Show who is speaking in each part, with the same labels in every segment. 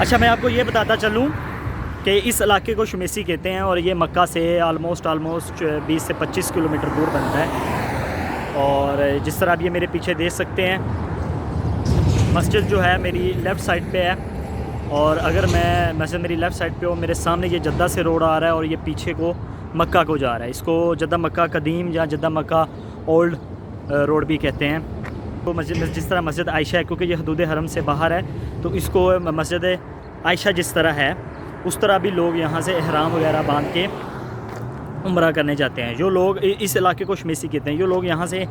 Speaker 1: اچھا میں آپ کو یہ بتاتا چلوں کہ اس علاقے کو شمیسی کہتے ہیں اور یہ مکہ سے آلموسٹ 20 سے 25 کلومیٹر دور بنتا ہے. اور جس طرح آپ یہ میرے پیچھے دیکھ سکتے ہیں مسجد جو ہے میری لیفٹ سائڈ پہ ہے. اور اگر میں مسجد میری لیفٹ سائڈ پہ ہو، میرے سامنے یہ جدہ سے روڈ آ رہا ہے اور یہ پیچھے کو مکہ کو جا رہا ہے. اس کو جدہ مکہ قدیم یا جدہ مکہ اولڈ روڈ بھی کہتے ہیں. تو مسجد جس طرح مسجد عائشہ ہے کیونکہ یہ حدود حرم سے باہر ہے، تو اس کو مسجد عائشہ جس طرح ہے اس طرح بھی لوگ یہاں سے احرام وغیرہ باندھ کے عمرہ کرنے جاتے ہیں. جو لوگ اس علاقے کو شمیسی کہتے ہیں، جو لوگ یہاں سے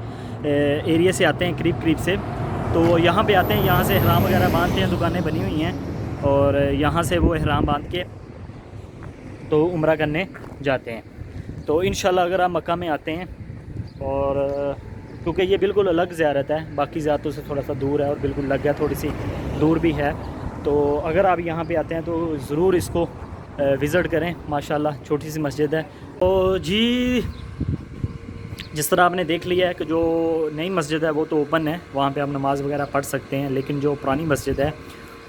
Speaker 1: ایریا سے آتے ہیں قریب سے، تو یہاں پہ آتے ہیں، یہاں سے احرام وغیرہ باندھتے ہیں. دکانیں بنی ہوئی ہیں اور یہاں سے وہ احرام باندھ کے تو عمرہ کرنے جاتے ہیں. تو انشاءاللہ اگر آپ مکہ میں آتے ہیں، اور کیونکہ یہ بالکل الگ زیارت ہے، باقی زیارتوں سے تھوڑا سا دور ہے اور بالکل الگ ہے، تھوڑی سی دور بھی ہے. تو اگر آپ یہاں پہ آتے ہیں تو ضرور اس کو وزٹ کریں. ماشاءاللہ چھوٹی سی مسجد ہے. تو جی جس طرح آپ نے دیکھ لیا ہے کہ جو نئی مسجد ہے وہ تو اوپن ہے، وہاں پہ آپ نماز وغیرہ پڑھ سکتے ہیں. لیکن جو پرانی مسجد ہے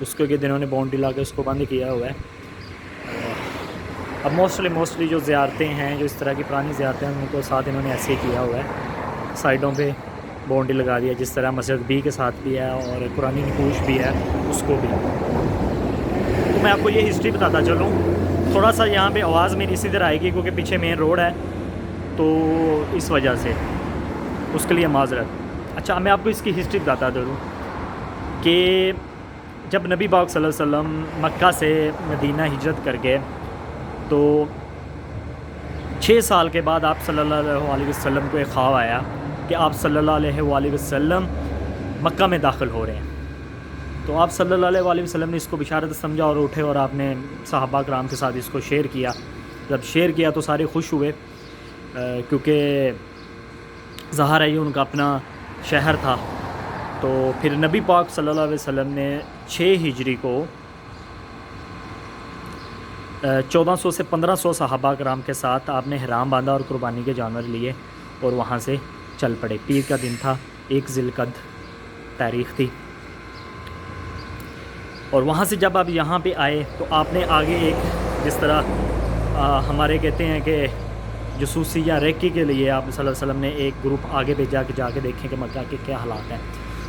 Speaker 1: اس کو کہ دنوں نے باؤنڈری لا کے اس کو بند کیا ہوا ہے. اب موسٹلی جو زیارتیں ہیں، جو اس طرح کی پرانی زیارتیں ہیں، ان کو ساتھ انہوں نے ایسے ہی کیا ہوا ہے، سائڈوں پہ باؤنڈری لگا دیا، جس طرح مسجد بی کے ساتھ بھی ہے اور قرآنی نقوش بھی ہے اس کو بھی. تو میں آپ کو یہ ہسٹری بتاتا چلوں. تھوڑا سا یہاں پہ آواز میری اسی طرح آئے گی کیونکہ پیچھے مین روڈ ہے، تو اس وجہ سے اس کے لیے معذرت. اچھا میں آپ کو اس کی ہسٹری بتاتا چلوں کہ جب نبی پاک صلی اللہ علیہ وسلم مکہ سے مدینہ ہجرت کر گئے تو 6 سال کے بعد آپ صلی اللہ علیہ وسلم کو ایک خواب آیا کہ آپ صلی اللہ علیہ وسلم مکہ میں داخل ہو رہے ہیں. تو آپ صلی اللہ علیہ وسلم نے اس کو بشارت سمجھا اور اٹھے اور آپ نے صحابہ کرام کے ساتھ اس کو شیئر کیا. جب شیئر کیا تو سارے خوش ہوئے کیونکہ ظاہر ہے یہ ان کا اپنا شہر تھا. تو پھر نبی پاک صلی اللہ علیہ وسلم نے 6 ہجری کو 1400 سے 1500 صحابہ کرام کے ساتھ آپ نے احرام باندھا اور قربانی کے جانور لیے اور وہاں سے چل پڑے. پیر کا دن تھا، 1 ذی القعدہ تاریخ تھی. اور وہاں سے جب آپ یہاں پہ آئے تو آپ نے آگے ایک جس طرح ہمارے کہتے ہیں کہ جاسوسی یا ریکی کے لیے آپ صلی اللہ علیہ وسلم نے ایک گروپ آگے بھیجا کہ جا کے دیکھیں کہ مکہ کے کیا حالات ہیں.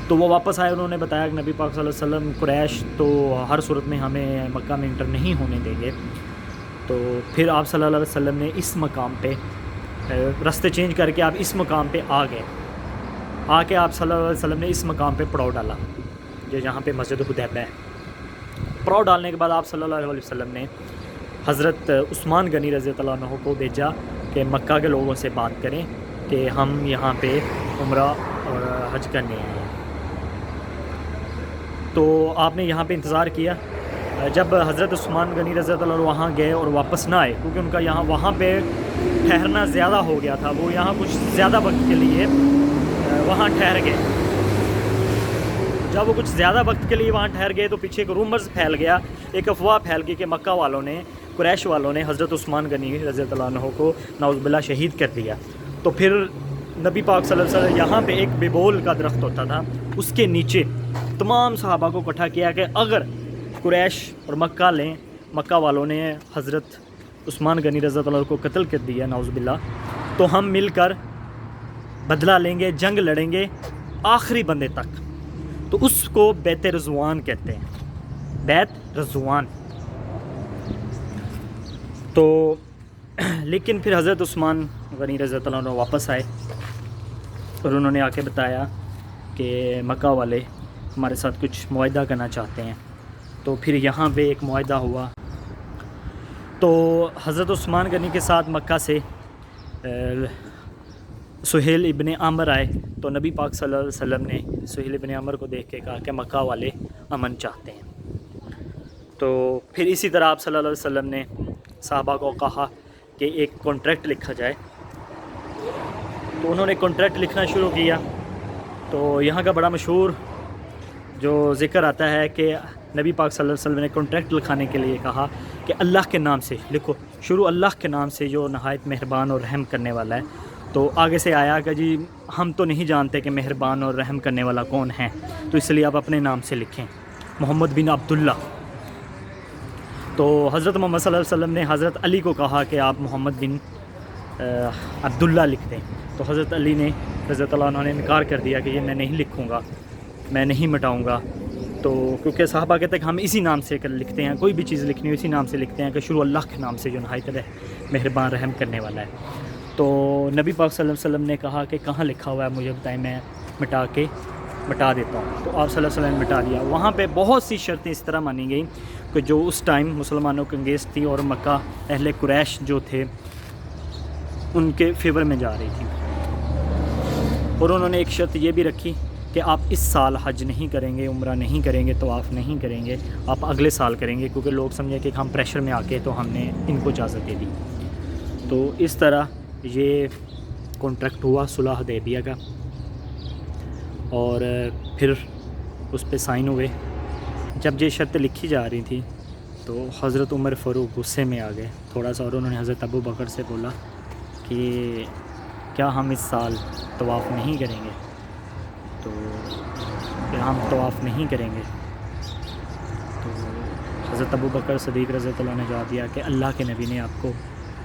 Speaker 1: تو وہ واپس آئے، انہوں نے بتایا کہ نبی پاک صلی اللہ علیہ وسلم قریش تو ہر صورت میں ہمیں مکہ میں انٹر نہیں ہونے دیں گے. تو پھر آپ صلی اللہ علیہ وسلم نے اس مقام پہ راستے چینج کر کے آپ اس مقام پہ آ گئے. آ کے آپ صلی اللہ علیہ وسلم نے اس مقام پہ پڑاؤ ڈالا جو جہاں پہ مسجد حدیبیہ ہے. پڑاؤ ڈالنے کے بعد آپ صلی اللہ علیہ وسلم نے حضرت عثمان غنی رضی اللہ عنہ کو بھیجا کہ مکہ کے لوگوں سے بات کریں کہ ہم یہاں پہ عمرہ اور حج کرنے آئے ہیں. تو آپ نے یہاں پہ انتظار کیا. جب حضرت عثمان غنی رضی اللہ عنہ وہاں گئے اور واپس نہ آئے کیونکہ ان کا وہاں پہ ٹھہرنا زیادہ ہو گیا تھا، وہ یہاں کچھ زیادہ وقت کے لیے وہاں ٹھہر گئے. جب وہ کچھ زیادہ وقت کے لیے وہاں ٹھہر گئے تو پیچھے ایک رومرز پھیل گیا، ایک افواہ پھیل گئی کہ مکہ والوں نے، قریش والوں نے حضرت عثمان غنی رضی اللہ عنہ کو نعوذ باللہ شہید کر دیا. تو پھر نبی پاک صلی اللہ علیہ وسلم یہاں پہ ایک بیبول کا درخت ہوتا تھا، اس کے نیچے تمام صحابہ کو اکٹھا کیا کہ اگر قریش اور مکہ والوں نے حضرت عثمان غنی رضی اللہ عنہ کو قتل کر دیا نعوذ باللہ، تو ہم مل کر بدلہ لیں گے، جنگ لڑیں گے آخری بندے تک. تو اس کو بیت رضوان کہتے ہیں، بیت رضوان. تو لیکن پھر حضرت عثمان غنی رضی اللہ عنہ واپس آئے اور انہوں نے آ کے بتایا کہ مکہ والے ہمارے ساتھ کچھ معاہدہ کرنا چاہتے ہیں. تو پھر یہاں پہ ایک معاہدہ ہوا. تو حضرت عثمان غنی کے ساتھ مکہ سے سہیل ابن عامر آئے. تو نبی پاک صلی اللہ علیہ وسلم نے سہیل ابن عامر کو دیکھ کے کہا کہ مکہ والے امن چاہتے ہیں. تو پھر اسی طرح آپ صلی اللہ علیہ وسلم نے صحابہ کو کہا کہ ایک کانٹریکٹ لکھا جائے. تو انہوں نے کانٹریکٹ لکھنا شروع کیا. تو یہاں کا بڑا مشہور جو ذکر آتا ہے کہ نبی پاک صلی اللہ علیہ وسلم نے کانٹریکٹ لکھانے کے لیے کہا کہ اللہ کے نام سے لکھو، شروع اللہ کے نام سے جو نہایت مہربان اور رحم کرنے والا ہے. تو آگے سے آیا کہ جی ہم تو نہیں جانتے کہ مہربان اور رحم کرنے والا کون ہے، تو اس لیے آپ اپنے نام سے لکھیں، محمد بن عبداللہ. تو حضرت محمد صلی اللہ علیہ وسلم نے حضرت علی کو کہا کہ آپ محمد بن عبداللہ لکھ دیں، تو حضرت علی نے رضی اللہ عنہ نے انکار کر دیا کہ یہ میں نہیں لکھوں گا، میں نہیں مٹاؤں گا۔ تو کیونکہ صحابہ کہتے ہیں کہ ہم اسی نام سے لکھتے ہیں، کوئی بھی چیز لکھنی ہو اسی نام سے لکھتے ہیں کہ شروع اللہ کے نام سے جو نہایت مہربان رحم کرنے والا ہے۔ تو نبی پاک صلی اللہ علیہ وسلم نے کہا کہ کہاں لکھا ہوا ہے مجھے بتائیں، میں مٹا دیتا ہوں۔ تو آپ صلی اللہ علیہ وسلم نے مٹا دیا۔ وہاں پہ بہت سی شرطیں اس طرح مانی گئیں کہ جو اس ٹائم مسلمانوں کے انگیز تھی اور مکہ اہل قریش جو تھے ان کے فیور میں جا رہی تھی، اور انہوں نے ایک شرط یہ بھی رکھی کہ آپ اس سال حج نہیں کریں گے، عمرہ نہیں کریں گے، طواف نہیں کریں گے، آپ اگلے سال کریں گے، کیونکہ لوگ سمجھیں کہ ہم پریشر میں آ کے تو ہم نے ان کو اجازت دے دی۔ تو اس طرح یہ کانٹریکٹ ہوا صلح حدیبیہ کا، اور پھر اس پہ سائن ہوئے۔ جب یہ شرط لکھی جا رہی تھی تو حضرت عمر فاروق غصے میں آ گئے تھوڑا سا، اور انہوں نے حضرت ابو بکر سے بولا کہ کیا ہم اس سال طواف نہیں کریں گے؟ تو کہ ہم طواف نہیں کریں گے۔ تو حضرت ابو بکر صدیق رضی اللہ عنہ نے جواب دیا کہ اللہ کے نبی نے آپ کو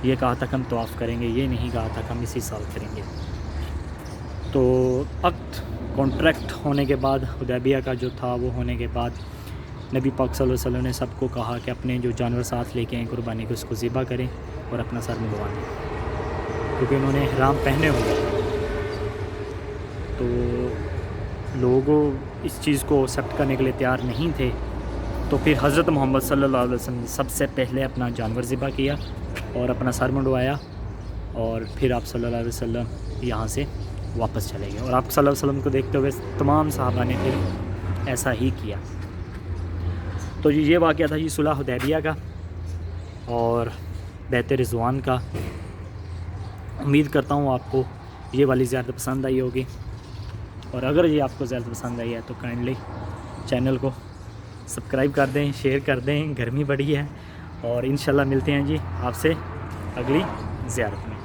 Speaker 1: یہ کہا تھا کہ ہم طواف کریں گے، یہ نہیں کہا تھا کہ ہم اسی سال کریں گے۔ تو عقد کانٹریکٹ ہونے کے بعد، حدیبیہ کا جو تھا وہ ہونے کے بعد، نبی پاک صلی اللہ علیہ وسلم نے سب کو کہا کہ اپنے جو جانور ساتھ لے کے آئیں قربانی کے، اس کو ذبح کریں اور اپنا سر منڈوا دیں، کیونکہ انہوں نے احرام پہنے ہوئے۔ تو لوگ اس چیز کو ایکسیپٹ کرنے کے لیے تیار نہیں تھے، تو پھر حضرت محمد صلی اللہ علیہ وسلم نے سب سے پہلے اپنا جانور ذبح کیا اور اپنا سر منڈوایا، اور پھر آپ صلی اللہ علیہ وسلم یہاں سے واپس چلے گئے، اور آپ صلی اللہ علیہ وسلم کو دیکھتے ہوئے تمام صحابہ نے پھر ایسا ہی کیا۔ تو یہ واقعہ تھا صلح حدیبیہ کا اور بیعت رضوان کا۔ امید کرتا ہوں آپ کو یہ والی زیادہ پسند آئی ہوگی، اور اگر یہ آپ کو زیادہ پسند آئی ہے تو کائنڈلی چینل کو سبسکرائب کر دیں، شیئر کر دیں، گرمی بڑی ہے، اور انشاءاللہ ملتے ہیں جی آپ سے اگلی زیارت میں۔